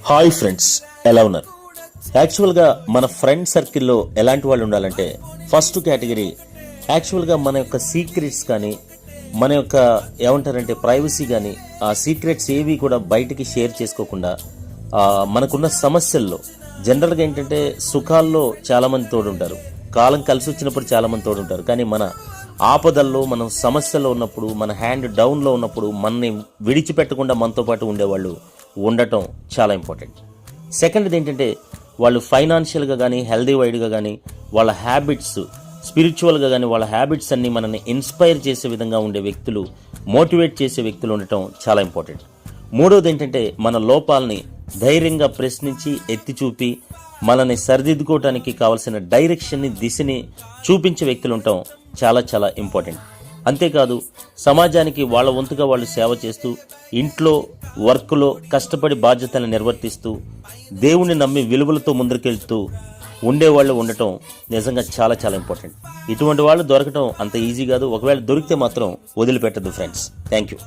Hi friends, ఎలా ఉన్నారు? యాక్చువల్గా మన ఫ్రెండ్ సర్కిల్లో ఎలాంటి వాళ్ళు ఉండాలంటే, ఫస్ట్ కేటగిరీ యాక్చువల్గా మన యొక్క సీక్రెట్స్ కానీ, మన యొక్క ఏమంటారంటే ప్రైవసీ కానీ, ఆ సీక్రెట్స్ ఏవి కూడా బయటికి షేర్ చేసుకోకుండా మనకున్న సమస్యల్లో జనరల్గా ఏంటంటే సుఖాల్లో చాలామంది తోడుంటారు, కాలం కలిసి వచ్చినప్పుడు చాలామంది తోడుంటారు. కానీ మన ఆపదల్లో, మనం సమస్యల్లో ఉన్నప్పుడు, మన హ్యాండ్ డౌన్లో ఉన్నప్పుడు మనని విడిచిపెట్టకుండా మనతో పాటు ఉండేవాళ్ళు ఉండటం చాలా ఇంపార్టెంట్. సెకండ్ది ఏంటంటే వాళ్ళు ఫైనాన్షియల్గా కానీ, హెల్దీ వైడ్గా కానీ, వాళ్ళ హ్యాబిట్స్ స్పిరిచువల్గా కానీ, వాళ్ళ హ్యాబిట్స్ అన్నీ మనల్ని ఇన్స్పైర్ చేసే విధంగా ఉండే వ్యక్తులు, మోటివేట్ చేసే వ్యక్తులు ఉండటం చాలా ఇంపార్టెంట్. మూడవది ఏంటంటే మన లోపాలని ధైర్యంగా ప్రశ్నించి ఎత్తి చూపి మనల్ని సరిదిద్దుకోవటానికి కావాల్సిన డైరెక్షన్ని, దిశని చూపించే వ్యక్తులు ఉండటం చాలా చాలా ఇంపార్టెంట్. అంతేకాదు సమాజానికి వాళ్ళ వంతుగా వాళ్ళు సేవ చేస్తూ, ఇంట్లో వర్క్లో కష్టపడి బాధ్యతలను నిర్వర్తిస్తూ, దేవుణ్ణి నమ్మి విలువలతో ముందుకెళ్తూ ఉండేవాళ్ళు ఉండటం నిజంగా చాలా చాలా ఇంపార్టెంట్. ఇటువంటి వాళ్ళు దొరకటం అంత ఈజీ కాదు. ఒకవేళ దొరికితే మాత్రం వదిలిపెట్టద్దు ఫ్రెండ్స్. Thank you.